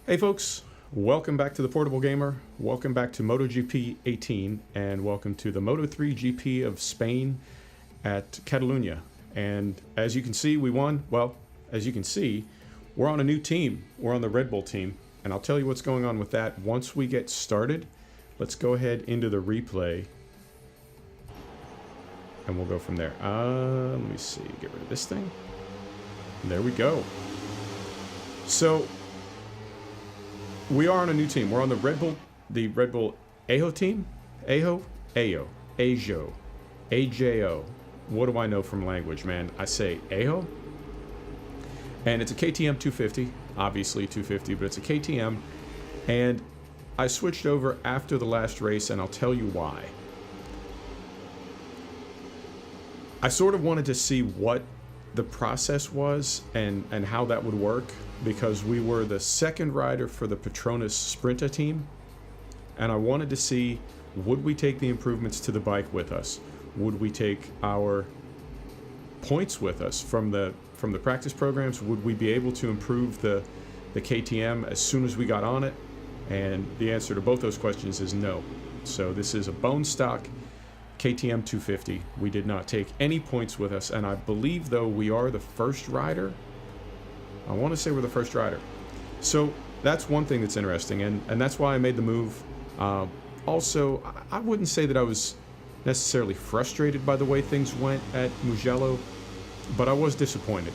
Hey folks, welcome back to the Portable Gamer, welcome back to MotoGP 18, and welcome to the Moto3 GP of Spain at Catalunya. And as you can see, we won. Well, as you can see, we're on a new team. We're on the Red Bull team, and I'll tell you what's going on with that once we get started. Let's go ahead into the replay, and we'll go from there. Let me see, get rid of this thing. There we go. So, we are on a new team. We're on the Red Bull Ajo team. Ajo? AJO. What do I know from language, man? I say Ajo. And it's a KTM 250. Obviously 250, but it's a KTM. And I switched over after the last race, and I'll tell you why. I sort of wanted to see what the process was and how that would work, because we were the second rider for the Petronas Sprinter team, and I wanted to see, would we take the improvements to the bike with us? Would we take our points with us from the practice programs? Would we be able to improve the KTM as soon as we got on it? And the answer to both those questions is no. So this is a bone stock KTM 250. We did not take any points with us, and I believe, though, we are the first rider. I want to say we're the first rider. So that's one thing that's interesting, and that's why I made the move. Also, I wouldn't say that I was necessarily frustrated by the way things went at Mugello, but I was disappointed.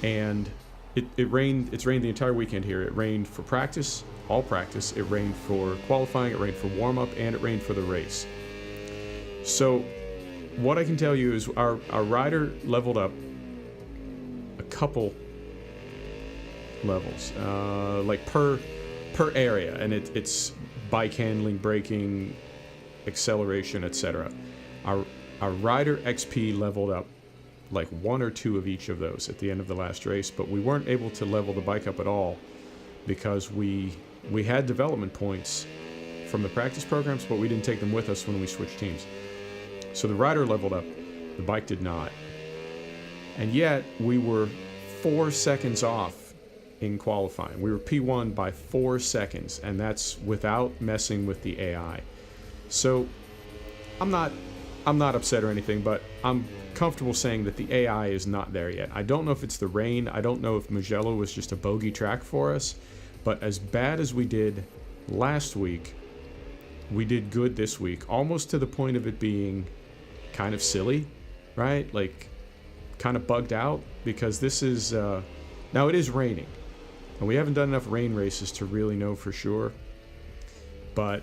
And it rained. It's rained the entire weekend here. It rained for practice, all practice. It rained for qualifying. It rained for warm-up, and it rained for the race. So what I can tell you is our rider leveled up a couple levels, like per area, and it's bike handling, braking, acceleration, etc. Our rider XP leveled up like one or two of each of those at the end of the last race, but we weren't able to level the bike up at all because we had development points from the practice programs, but we didn't take them with us when we switched teams. So the rider leveled up, the bike did not. And yet, we were 4 seconds off in qualifying. We were P1 by 4 seconds, and that's without messing with the AI. So, I'm not upset or anything, but I'm comfortable saying that the AI is not there yet. I don't know if it's the rain, I don't know if Mugello was just a bogey track for us, but as bad as we did last week, we did good this week, almost to the point of it being kind of silly, right? Like, kind of bugged out, because this is, now it is raining, and we haven't done enough rain races to really know for sure, but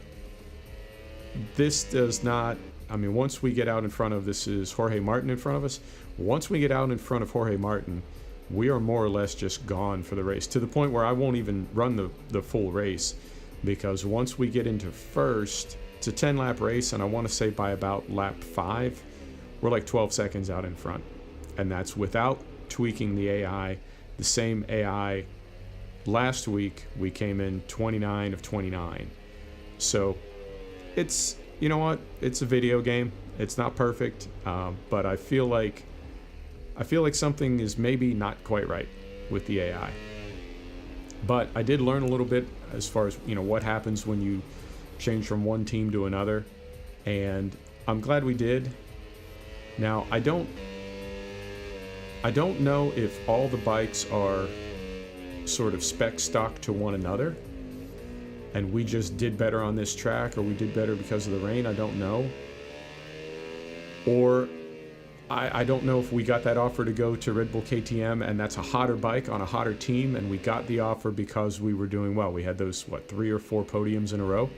this does not, I mean, once we get out in front of, this is Jorge Martin in front of us, once we get out in front of Jorge Martin, we are more or less just gone for the race, to the point where I won't even run the full race, because once we get into first, it's a 10-lap race, and I want to say by about lap 5, we're like 12 seconds out in front. And that's without tweaking the AI. The same AI last week, we came in 29 of 29. So it's, you know what? It's a video game. It's not perfect, but I feel like something is maybe not quite right with the AI. But I did learn a little bit as far as, you know, what happens when you change from one team to another, and I'm glad we did. Now, I don't know if all the bikes are sort of spec stock to one another, and we just did better on this track, or we did better because of the rain. I don't know. Or I don't know if we got that offer to go to Red Bull KTM, and that's a hotter bike on a hotter team, and we got the offer because we were doing well. We had those, what, 3 or 4 podiums in a row?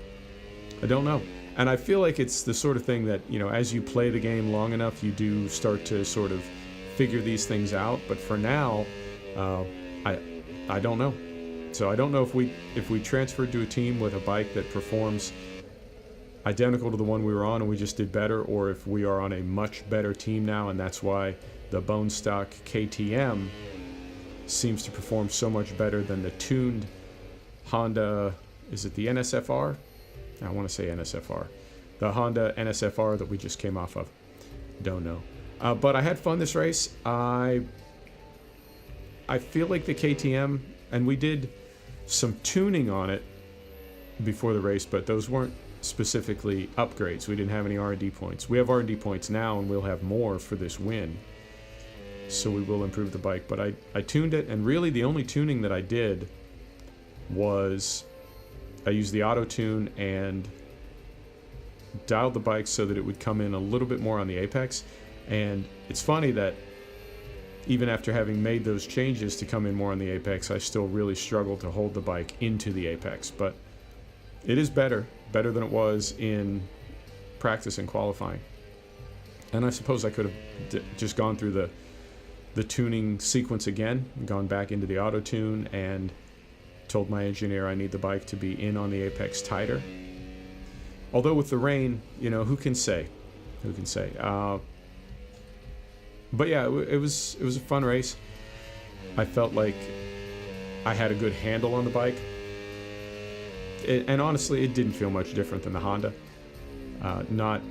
I don't know. And I feel like it's the sort of thing that, you know, as you play the game long enough, you do start to sort of figure these things out. But for now, I don't know. So I don't know if we transferred to a team with a bike that performs identical to the one we were on and we just did better, or if we are on a much better team now, and that's why the bone stock KTM seems to perform so much better than the tuned Honda, is it the NSFR? I want to say NSFR. The Honda NSFR that we just came off of. Don't know. But I had fun this race. I feel like the KTM, and we did some tuning on it before the race, but those weren't specifically upgrades. We didn't have any R&D points. We have R&D points now, and we'll have more for this win. So we will improve the bike. But I tuned it, and really the only tuning that I did was I used the auto tune and dialed the bike so that it would come in a little bit more on the apex. And it's funny that even after having made those changes to come in more on the apex, I still really struggle to hold the bike into the apex. But it is better than it was in practice and qualifying. And I suppose I could have just gone through the tuning sequence again, gone back into the auto tune and told my engineer I need the bike to be in on the apex tighter. Although with the rain, you know, who can say? Who can say? But yeah, it was a fun race. I felt like I had a good handle on the bike. And honestly, it didn't feel much different than the Honda. Not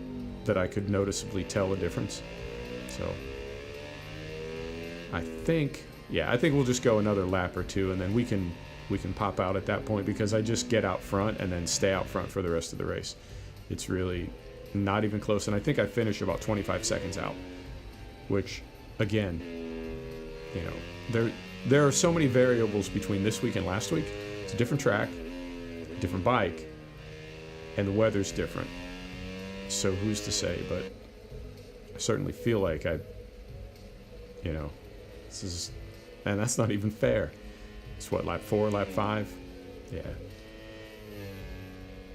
that I could noticeably tell a difference. So I think we'll just go another lap or two, and then we can pop out at that point, because I just get out front and then stay out front for the rest of the race. It's really not even close, and I think I finished about 25 seconds out, which, again, you know, there are so many variables between this week and last week. It's a different track, different bike, and the weather's different. So who's to say? But I certainly feel like this is, and that's not even fair. It's what, lap 4, lap 5? Yeah.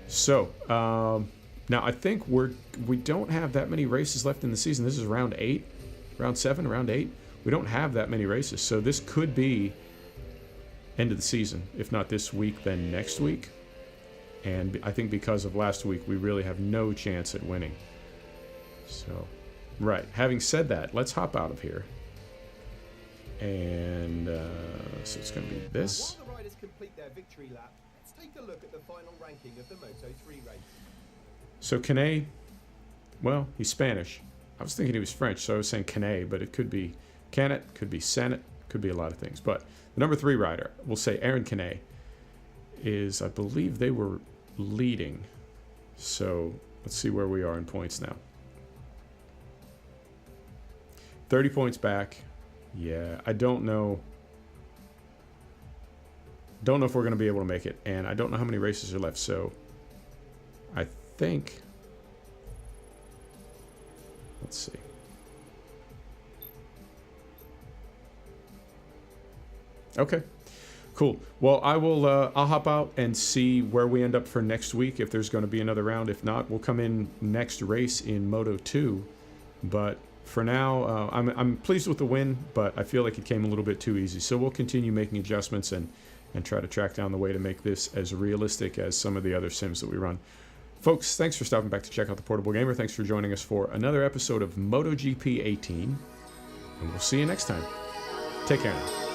So, now I think we don't have that many races left in the season. This is round 8, round 7, round 8. We don't have that many races. So this could be end of the season. If not this week, then next week. And I think because of last week, we really have no chance at winning. So, right. Having said that, let's hop out of here. And so it's going to be this. While the riders complete their victory lap, let's take a look at the final ranking of the Moto3 race. So Canet, well, he's Spanish. I was thinking he was French, so I was saying Canet, but it could be Canet, could be Senet, could be a lot of things. But the number 3 rider, we'll say Aaron Canet, is, I believe they were leading. So let's see where we are in points now. 30 points back. Yeah, I don't know. Don't know if we're going to be able to make it, and I don't know how many races are left. So I think, let's see. Okay, cool. Well, I'll hop out and see where we end up for next week, if there's going to be another round. If not, we'll come in next race in Moto 2. But for now, I'm pleased with the win, but I feel like it came a little bit too easy. So we'll continue making adjustments and try to track down the way to make this as realistic as some of the other sims that we run. Folks, thanks for stopping back to check out the Portable Gamer. Thanks for joining us for another episode of MotoGP 18, and we'll see you next time. Take care now.